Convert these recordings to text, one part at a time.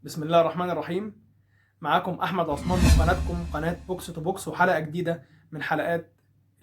بسم الله الرحمن الرحيم. معاكم أحمد عثمان من قناتكم قناة بوكس تو بوكس، وحلقة جديدة من حلقات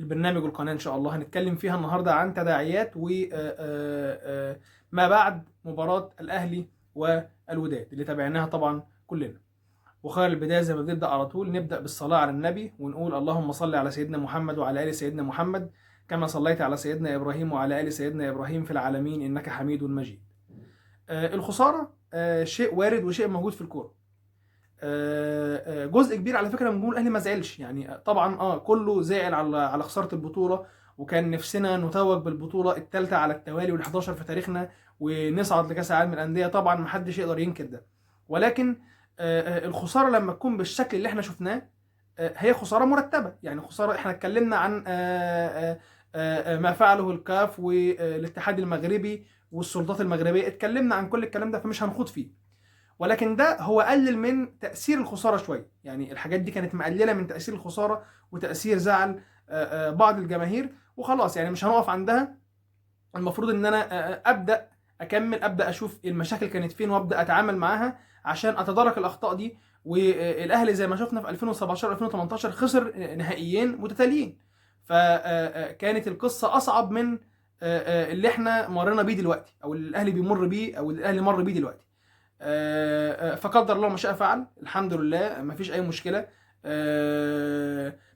البرنامج والقناة. إن شاء الله هنتكلم فيها النهاردة عن تداعيات وما بعد مباراة الأهلي والوداد اللي تابعناها طبعا كلنا. وخير البداية زي ما بنبدأ على طول نبدأ بالصلاة على النبي ونقول اللهم صل على سيدنا محمد وعلى آل سيدنا محمد كما صليت على سيدنا إبراهيم وعلى آل سيدنا إبراهيم في العالمين إنك حميد مجيد. الخسارة شيء وارد وشيء موجود في الكورة. جزء كبير على فكره من جمهور الاهلي ما زعلش، يعني طبعا كله زعل على خساره البطوله، وكان نفسنا نتوج بالبطوله الثالثه على التوالي وال11 في تاريخنا ونصعد لكاس العالم للانديه. طبعا ما حدش يقدر ينكر ده، ولكن الخساره لما تكون بالشكل اللي احنا شفناه هي خساره مرتبه. يعني خساره، احنا اتكلمنا عن ما فعله الكاف والاتحاد المغربي والسلطات المغربيه، اتكلمنا عن كل الكلام ده فمش هنخوض فيه. ولكن ده هو قلل من تأثير الخسارة شوية، يعني الحاجات دي كانت مقللة من تأثير الخسارة وتأثير زعل بعض الجماهير، وخلاص يعني مش هنقف عندها. المفروض ان انا ابدا اشوف المشاكل كانت فين وابدا اتعامل معاها عشان اتدارك الاخطاء دي. والاهلي زي ما شفنا في 2017 2018 خسر نهائيين متتاليين، فكانت القصة اصعب من اللي احنا مرينا بيه دلوقتي، او اللي الاهلي بيمر بيه، او اللي الاهلي مر بيه دلوقتي. فقدر الله ما شاء فعل، الحمد لله مفيش اي مشكله.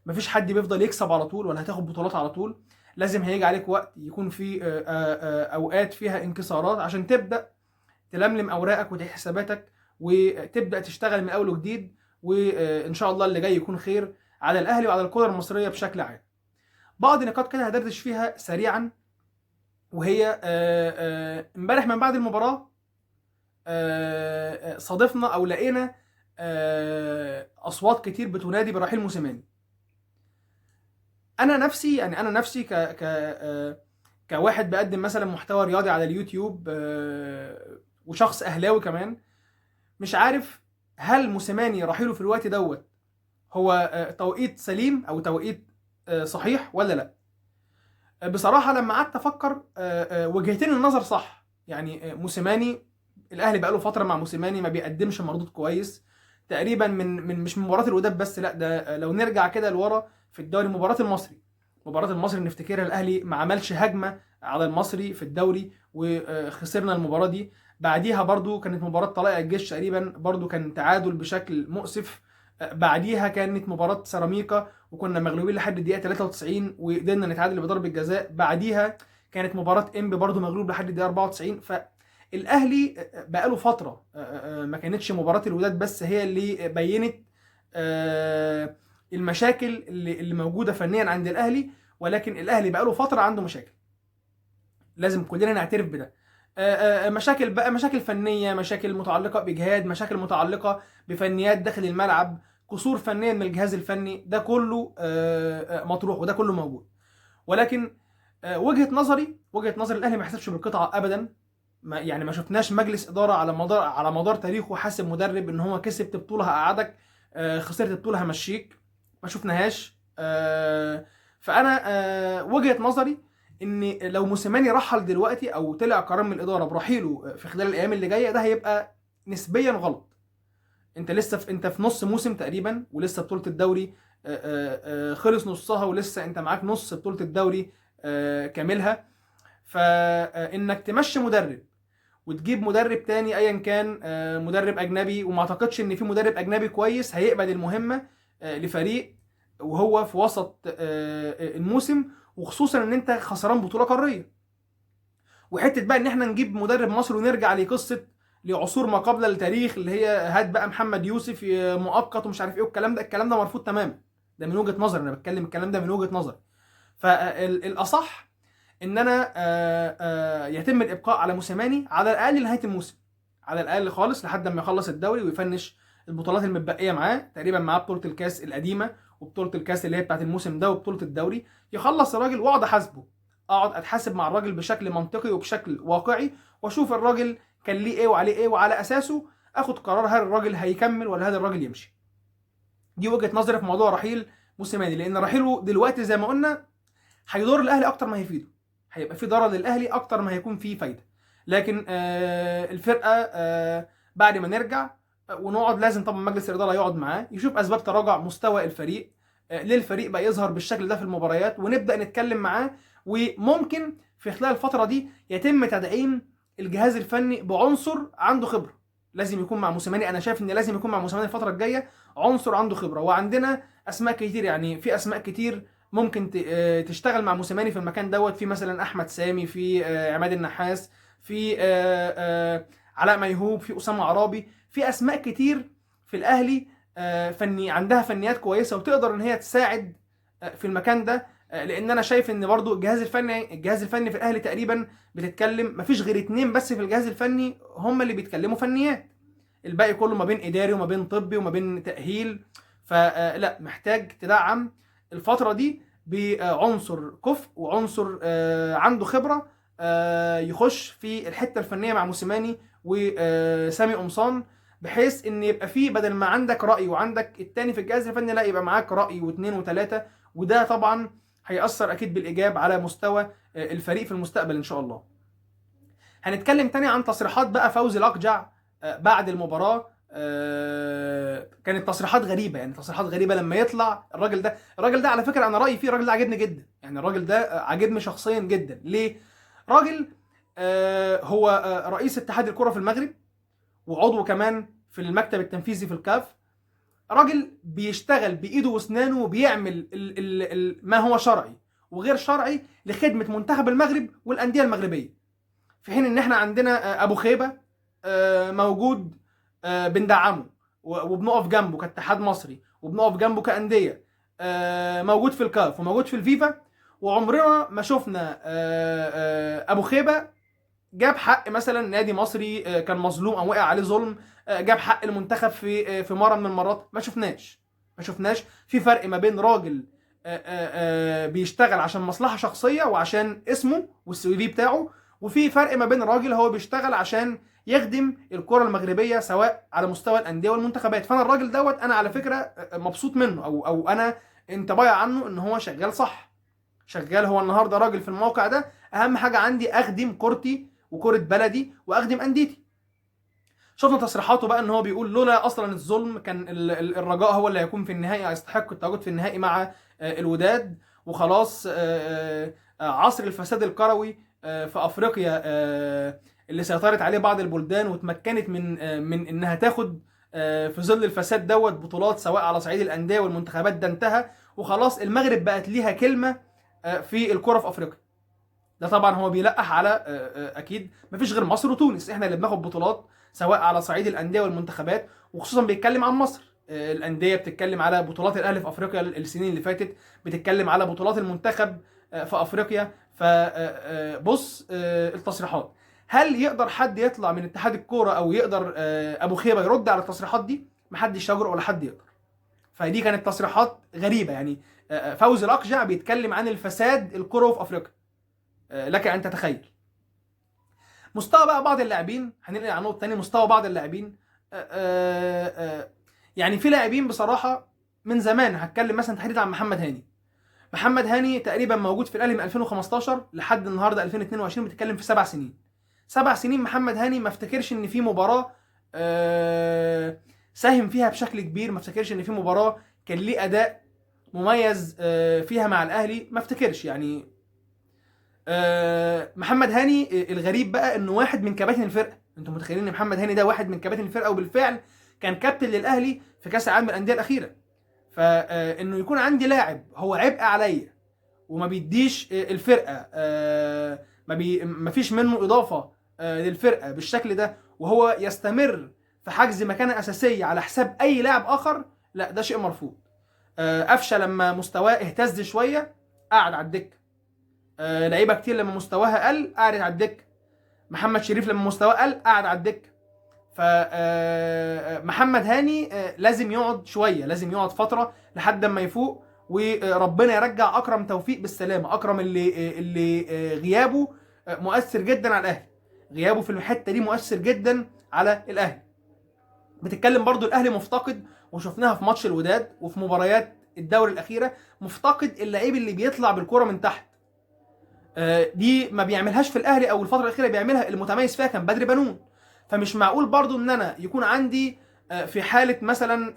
مفيش حد بيفضل يكسب على طول ولا هتاخد بطولات على طول. لازم هيجي عليك وقت يكون في اوقات فيها انكسارات عشان تبدا تلملم اوراقك وتحساباتك حساباتك وتبدا تشتغل من اول وجديد. وان شاء الله اللي جاي يكون خير على الاهلي وعلى الكره المصريه بشكل عام. بعض النقاط كده هدردش فيها سريعا، وهي امبارح من بعد المباراه صادفنا او لقينا اصوات كتير بتنادي برحيل موسيماني. انا نفسي كواحد بقدم مثلا محتوى رياضي على اليوتيوب، وشخص اهلاوي كمان، مش عارف هل موسيماني رحيله في الوقت دوت هو توقيت سليم او توقيت صحيح ولا لا. بصراحه لما قعدت افكر وجهتين النظر صح. يعني موسيماني، الاهلي بقاله فتره مع موسيماني ما بيقدمش مردود كويس تقريبا من مش من مباراه الوداد بس، لا ده لو نرجع كده لورا في الدوري. مباراه المصري نفتكرها، الاهلي ما عملش هجمه على المصري في الدوري وخسرنا المباراه دي. بعديها برضو كانت مباراه طلائع الجيش تقريبا، برضو كان تعادل بشكل مؤسف. بعديها كانت مباراه سيراميكا وكنا مغلوبين لحد الدقيقه 93 وقدرنا نتعادل بضربه جزاء. بعديها كانت مباراه انبي برضو مغلوب لحد الدقيقه 94. الاهلي بقاله فتره ما كانتش مباراه الوداد بس هي اللي بينت المشاكل اللي موجوده فنيا عند الاهلي، ولكن الاهلي بقاله فتره عنده مشاكل، لازم كلنا نعترف بده. مشاكل بقى، مشاكل فنيه، مشاكل متعلقه باجهاد، مشاكل متعلقه بفنيات داخل الملعب، قصور فنيه من الجهاز الفني، ده كله مطروح وده كله موجود. ولكن وجهه نظر الاهلي ما يحسبش بالقطعه ابدا. يعني ما شفناش مجلس اداره على مدار تاريخه حاسب مدرب ان هو كسبت بطوله هقعدك، خسرت بطوله همشيك. ما شفناهاش. فانا وجهه نظري ان لو موسيماني رحل دلوقتي او طلع قرار من الاداره برحيله في خلال الايام اللي جايه، ده هيبقى نسبيا غلط. انت في نص موسم تقريبا، ولسه بطوله الدوري خلص نصها، ولسه انت معاك نص بطوله الدوري كاملها. فانك تمشي مدرب وتجيب مدرب تاني ايا كان، مدرب اجنبي، وما اعتقدش ان في مدرب اجنبي كويس هيقبل المهمه لفريق وهو في وسط الموسم، وخصوصا ان انت خسران بطوله قاريه. وحته بقى ان احنا نجيب مدرب مصري ونرجع لقصه لعصور ما قبل التاريخ اللي هي هات بقى محمد يوسف مؤقت ومش عارف ايه، الكلام ده مرفوض تماما. ده من وجهه نظري، انا بتكلم الكلام ده من وجهه نظري. فالاصح ان انا يتم الابقاء على موسيماني على الاقل لنهايه الموسم، على الاقل خالص لحد ما يخلص الدوري ويفنش البطولات المتبقيه معاه. تقريبا معاه بطوله الكاس القديمه وبطوله الكاس اللي هي بتاعت الموسم ده وبطوله الدوري. يخلص الراجل واقعد احاسبه، اقعد اتحاسب مع الراجل بشكل منطقي وبشكل واقعي، واشوف الراجل كان ليه ايه وعليه ايه، وعلى اساسه اخد قرار هل الراجل هيكمل ولا هل الراجل يمشي. دي وجهه نظري في موضوع رحيل موسيماني، لان رحيله دلوقتي زي ما قلنا هيضر الاهلي اكتر ما هيفيده. هيبقى في ضرر للاهلي اكتر ما هيكون فيه فايده. لكن الفرقه بعد ما نرجع ونقعد، لازم طبعا مجلس الاداره يقعد معاه يشوف اسباب تراجع مستوى الفريق، ليه الفريق بقى يظهر بالشكل ده في المباريات، ونبدا نتكلم معاه. وممكن في خلال الفتره دي يتم تدعيم الجهاز الفني بعنصر عنده خبره. لازم يكون مع موسيماني، انا شايف ان لازم يكون مع موسيماني الفتره الجايه عنصر عنده خبره، وعندنا اسماء كتير، يعني في اسماء كتير ممكن تشتغل مع موسيماني في المكان دوت. في مثلا احمد سامي، في عماد النحاس، في علاء ميهوب، في اسامه عرابي، في اسماء كتير في الاهلي فني عندها فنيات كويسه وتقدر ان هي تساعد في المكان ده. لان انا شايف ان برضو الجهاز الفني في الاهلي تقريبا بتتكلم مفيش غير 2 بس في الجهاز الفني هم اللي بيتكلموا فنيات، الباقي كله ما بين اداري وما بين طبي وما بين تاهيل. فلا، محتاج تدعم الفتره دي بعنصر كفء وعنصر عنده خبره يخش في الحته الفنيه مع موسيماني وسامي قمصان، بحيث ان يبقى فيه بدل ما عندك راي وعندك التاني في الجهاز الفني، لا يبقى معاك راي واثنين وثلاثه. وده طبعا هيأثر اكيد بالايجاب على مستوى الفريق في المستقبل ان شاء الله. هنتكلم تاني عن تصريحات بقى فوزي لقجع بعد المباراه. كانت تصريحات غريبه، يعني تصريحات غريبه لما يطلع الراجل ده على فكره انا رايي فيه، الراجل ده عاجبني جدا، يعني الراجل ده عاجبني شخصيا جدا. ليه؟ راجل هو رئيس اتحاد الكره في المغرب، وعضو كمان في المكتب التنفيذي في الكاف. راجل بيشتغل بايده واسنانه وبيعمل ما هو شرعي وغير شرعي لخدمه منتخب المغرب والانديه المغربيه، في حين ان احنا عندنا ابو خيبه موجود بندعمه وبنقف جنبه كاتحاد مصري، وبنقف جنبه كانديه، موجود في الكاف وموجود في الفيفا، وعمرنا ما شفنا ابو خيبه جاب حق مثلا نادي مصري كان مظلوم او وقع عليه ظلم، جاب حق المنتخب في مره من المرات. ما شفناش في فرق ما بين راجل بيشتغل عشان مصلحه شخصيه وعشان اسمه والسي في بتاعه، وفي فرق ما بين راجل هو بيشتغل عشان يخدم الكره المغربيه سواء على مستوى الانديه والمنتخبات. فانا الراجل دوت انا على فكره مبسوط منه، او انا انطباعي عنه ان هو شغال صح، شغال. هو النهارده راجل في الموقع ده اهم حاجه عندي اخدم كورتي وكره بلدي واخدم انديتي. شفنا تصريحاته بقى ان هو بيقول لولا اصلا الظلم كان الرجاء هو اللي هيكون في النهائي، هيستحق التواجد في النهائي مع الوداد، وخلاص عصر الفساد الكروي في افريقيا اللي سيطرت عليه بعض البلدان وتمكنت من انها تاخد في ظل الفساد دوت بطولات سواء على صعيد الانديه والمنتخبات، ده انتهى وخلاص. المغرب بقت ليها كلمه في الكره في افريقيا. ده طبعا هو بيلقح على اكيد مفيش غير مصر وتونس، احنا اللي بناخد بطولات سواء على صعيد الانديه والمنتخبات، وخصوصا بيتكلم عن مصر. الانديه بتتكلم على بطولات الاهلي في افريقيا السنين اللي فاتت، بتتكلم على بطولات المنتخب في افريقيا. فبص التصريحات، هل يقدر حد يطلع من اتحاد الكوره او يقدر ابو خيبه يرد على التصريحات دي؟ محدش يجرؤ ولا حد يقدر. فدي كانت تصريحات غريبه، يعني فوزي الاقجع بيتكلم عن الفساد الكروي في افريقيا، لك ان تتخيل. مستوى بقى بعض اللاعبين، هننقل على نقطه ثانيه، مستوى بعض اللاعبين يعني في لاعبين بصراحه من زمان، هتكلم مثلا تحديدا عن محمد هاني تقريبا موجود في الاهلي من 2015 لحد النهارده 2022، بتتكلم في 7 سنين. 7 سنين محمد هاني ما افتكرش ان في مباراه ساهم فيها بشكل كبير، ما افتكرش ان في مباراه كان ليه اداء مميز فيها مع الاهلي، ما افتكرش يعني. محمد هاني الغريب بقى انه واحد من كباتن الفرقه. انتم متخيلين ان محمد هاني ده واحد من كباتن الفرقه، وبالفعل كان كابتن للاهلي في كاس العالم للانديه الاخيره. فانه يكون عندي لاعب هو عبء عليا وما بيديش الفرقه، ما فيش منه اضافه للفرقه بالشكل ده، وهو يستمر في حجز مكانه اساسيه على حساب اي لاعب اخر، لا ده شيء مرفوض. قفشه لما مستواه اهتز شويه قعد على الدكه، لعيبه كتير لما مستواها قل قعدت على الدكه، محمد شريف لما مستواه قل قعد على الدكه. فمحمد هاني لازم يقعد شويه، لازم يقعد فتره لحد ما يفوق، وربنا يرجع اكرم توفيق بالسلامه. اكرم اللي غيابه مؤثر جدا على الاهلي، غيابه في الحته دي مؤثر جدا على الاهلي. بتتكلم برضو الاهلي مفتقد، وشفناها في ماتش الوداد وفي مباريات الدوري الاخيره، مفتقد اللعيب اللي بيطلع بالكره من تحت. دي ما بيعملهاش في الاهلي، او الفتره الاخيره بيعملها المتميز فيها كان بدري بنون. فمش معقول برضو ان انا يكون عندي في حاله مثلا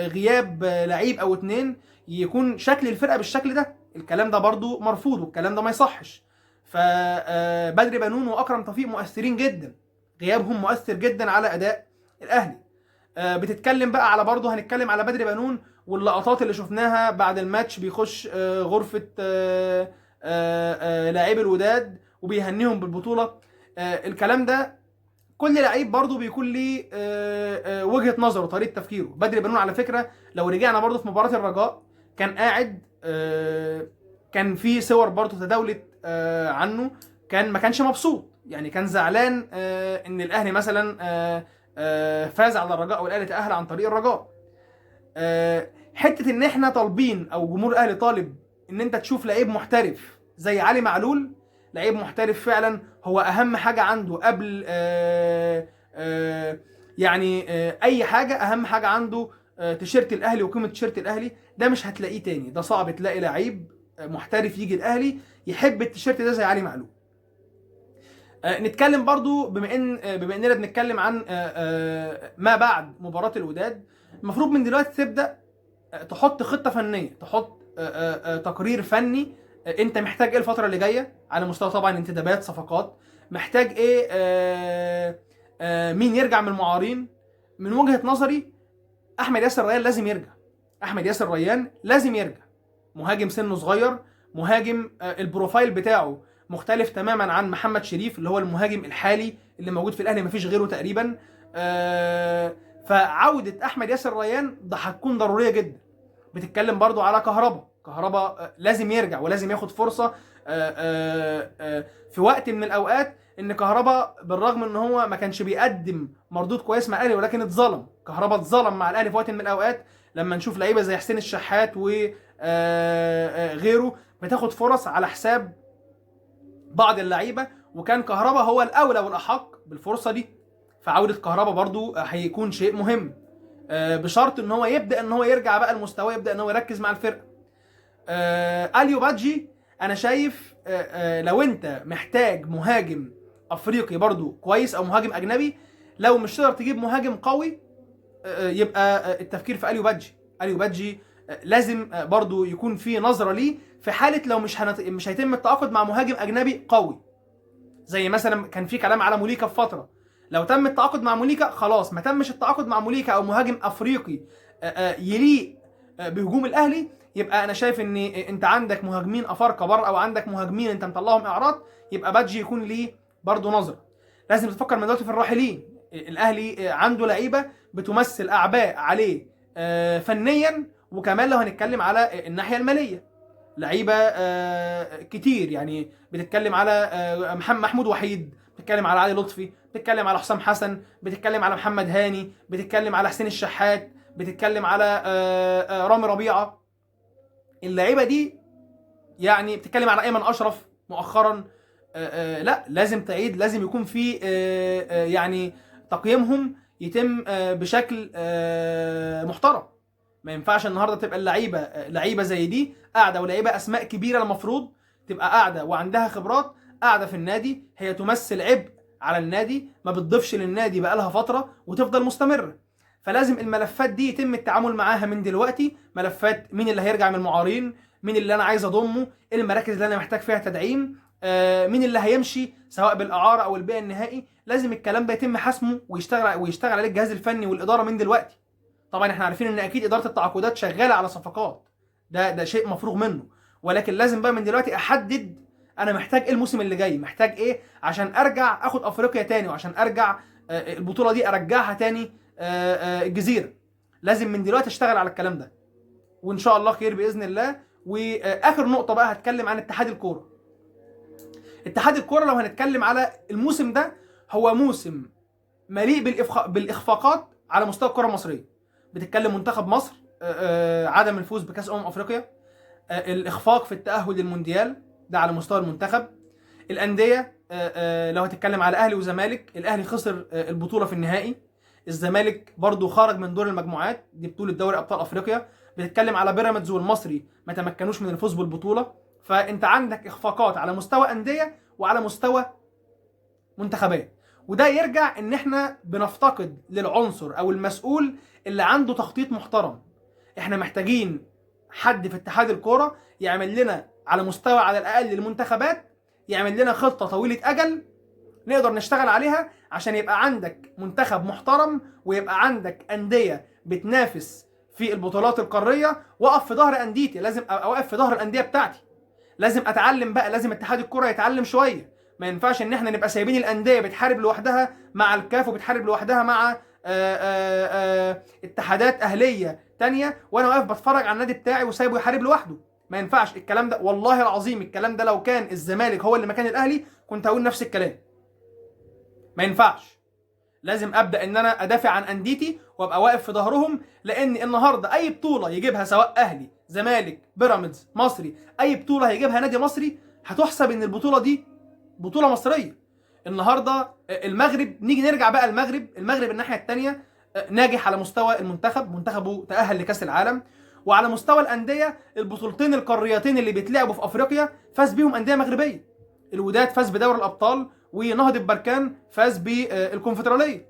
غياب لعيب او اتنين يكون شكل الفرقه بالشكل ده. الكلام ده برضو مرفوض، والكلام ده ما يصحش. فبدر بنون واكرم توفيق مؤثرين جدا، غيابهم مؤثر جدا على اداء الاهلي. بتتكلم بقى على برضه، هنتكلم على بدر بنون واللقطات اللي شفناها بعد الماتش بيخش غرفة لاعبي الوداد وبيهنيهم بالبطولة. الكلام ده كل لعيب برضه بيكون ليه وجهة نظره وطريقة تفكيره. بدر بنون على فكرة لو رجعنا برضه في مباراة الرجاء كان قاعد، كان في صور برضه تداولت عنه، ما كانش مبسوط، يعني كان زعلان ان الاهلي مثلا فاز على الرجاء والاهلي تأهل عن طريق الرجاء. حته ان احنا طالبين او جمهور الاهلي طالب ان انت تشوف لعيب محترف زي علي معلول، لعيب محترف فعلا هو اهم حاجه عنده قبل يعني اي حاجه، اهم حاجه عنده تيشيرت الاهلي وقيمه تيشيرت الاهلي. ده مش هتلاقيه تاني، ده صعب تلاقي لعيب محترف يجي الاهلي يحب التيشيرت ده زي علي معلول. نتكلم برضو بما اننا بنتكلم عن ما بعد مباراة الوداد. المفروض من دلوقتي تبدأ تحط خطة فنية، تحط تقرير فني. انت محتاج ايه الفترة اللي جاية على مستوى طبعا انتدابات صفقات، محتاج ايه، مين يرجع من المعارين. من وجهة نظري احمد ياسر ريان لازم يرجع، احمد ياسر ريان لازم يرجع. مهاجم سنه صغير، مهاجم البروفايل بتاعه مختلف تماما عن محمد شريف اللي هو المهاجم الحالي اللي موجود في الاهلي، مفيش غيره تقريبا. فعودة احمد ياسر ريان ده هتكون ضرورية جدا. بتتكلم برضو على كهربا لازم يرجع ولازم ياخد فرصة في وقت من الاوقات. ان كهربا بالرغم ان هو ما كانش بيقدم مردود كويس مع الاهلي ولكن اتظلم، كهربا اتظلم مع الاهلي في وقت من الاوقات لما نشوف لعيبه زي حسين الشحات وغيره بتاخد فرص على حساب بعض اللعيبه، وكان كهربا هو الاولى والاحق بالفرصه دي. فعوده كهربا برضو هيكون شيء مهم، بشرط ان هو يبدا ان هو يرجع بقى المستوى، يبدا ان هو يركز مع الفرقه. اليو بادجي انا شايف لو انت محتاج مهاجم افريقي برضو كويس او مهاجم اجنبي، لو مش تقدر تجيب مهاجم قوي يبقى التفكير في اليو بادجي. اليو بادجي لازم برضو يكون في نظره ليه في حاله لو مش هيتم التعاقد مع مهاجم اجنبي قوي. زي مثلا كان في كلام على موليكا في فتره، لو تم التعاقد مع موليكا خلاص، ما تمش التعاقد مع موليكا او مهاجم افريقي يليق بهجوم الاهلي، يبقى انا شايف ان انت عندك مهاجمين افارقه بره او عندك مهاجمين انت مطلعهم اعراض، يبقى بادجي يكون ليه برضو نظره. لازم تفكر من دلوقتي في الراحلين. الاهلي عنده لعيبه بتمثل اعباء عليه فنيا، وكمان لو هنتكلم على الناحيه الماليه لعيبه كتير. يعني بتتكلم على محمود وحيد، بتتكلم على علي لطفي، بتتكلم على حسام حسن، بتتكلم على محمد هاني، بتتكلم على حسين الشحات، بتتكلم على رامي ربيعه. اللعيبه دي يعني بتتكلم على ايمن اشرف مؤخرا. لا لازم تعيد، لازم يكون في يعني تقييمهم يتم بشكل محترم. ما ينفعش النهارده تبقى لعيبه زي دي قاعده، ولعيبه اسماء كبيره المفروض تبقى قاعده وعندها خبرات، قاعده في النادي هي تمثل عبء على النادي، ما بتضيفش للنادي بقالها فتره وتفضل مستمره. فلازم الملفات دي يتم التعامل معاها من دلوقتي. ملفات مين اللي هيرجع من المعارين، مين اللي انا عايز اضمه، ايه المراكز اللي انا محتاج فيها تدعيم، مين اللي هيمشي سواء بالاعاره او البيع النهائي. لازم الكلام ده يتم حسمه ويشتغل عليه الجهاز الفني والاداره من دلوقتي. طبعا احنا عارفين ان اكيد اداره التعاقدات شغاله على صفقات، ده شيء مفروغ منه، ولكن لازم بقى من دلوقتي احدد انا محتاج ايه الموسم اللي جاي، محتاج ايه عشان ارجع اخد افريقيا تاني، وعشان ارجع البطوله دي ارجعها تاني الجزيره. لازم من دلوقتي اشتغل على الكلام ده، وان شاء الله خير باذن الله. واخر نقطه بقى هتكلم عن اتحاد الكوره. اتحاد الكوره لو هنتكلم على الموسم ده، هو موسم مليء بالاخفاقات على مستوى الكره المصريه. بتتكلم منتخب مصر عدم الفوز بكاس افريقيا، الاخفاق في التاهل للمونديال ده على مستوى المنتخب. الانديه لو هتتكلم على اهلي وزمالك، الاهلي خسر البطوله في النهائي، الزمالك برضو خرج من دور المجموعات، دي بطوله دوري ابطال افريقيا. بتتكلم على بيراميدز والمصري ما تمكنوش من الفوز بالبطوله. فانت عندك اخفاقات على مستوى انديه وعلى مستوى منتخبات، وده يرجع ان احنا بنفتقد للعنصر او المسؤول اللي عنده تخطيط محترم. احنا محتاجين حد في اتحاد الكوره يعمل لنا على مستوى على الاقل المنتخبات، يعمل لنا خطه طويله اجل نقدر نشتغل عليها عشان يبقى عندك منتخب محترم، ويبقى عندك انديه بتنافس في البطولات القاريه. واقف في ظهر انديتي، لازم اوقف في ظهر الانديه بتاعتي. لازم اتعلم بقى، لازم اتحاد الكره يتعلم شويه. ما ينفعش ان احنا نبقى سايبين الانديه بتحارب لوحدها مع الكاف، وبتحارب لوحدها مع اتحادات اهليه تانية، وانا واقف بتفرج على النادي بتاعي وسايبه يحارب لوحده. ما ينفعش الكلام ده، والله العظيم الكلام ده لو كان الزمالك هو اللي مكان الاهلي كنت هقول نفس الكلام. ما ينفعش. لازم ابدا ان انا ادافع عن انديتي وابقى واقف في ظهرهم، لان النهارده اي بطوله يجيبها سواء اهلي، زمالك، بيراميدز، مصري، اي بطوله هيجيبها نادي مصري هتحسب ان البطوله دي بطوله مصريه. النهارده المغرب، نيجي نرجع بقى المغرب الناحيه الثانيه ناجح على مستوى المنتخب، منتخبه تاهل لكاس العالم. وعلى مستوى الانديه البطولتين القاريتين اللي بيتلعبوا في افريقيا فاز بيهم انديه مغربيه. الوداد فاز بدوري الابطال، ونهضة بركان فاز بالكونفدراليه.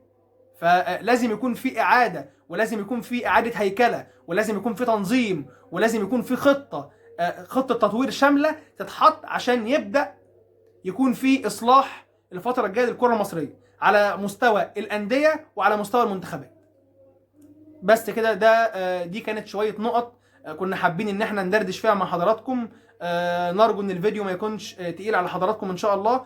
فلازم يكون في اعاده، ولازم يكون في اعاده هيكله، ولازم يكون في تنظيم، ولازم يكون في خطه تطوير شامله تتحط عشان يبدا يكون في اصلاح الفتره الجايه للكره المصريه على مستوى الانديه وعلى مستوى المنتخبات. بس كده، دي كانت شويه نقط كنا حابين ان احنا ندردش فيها مع حضراتكم. نرجو ان الفيديو ما يكونش تقيل على حضراتكم ان شاء الله،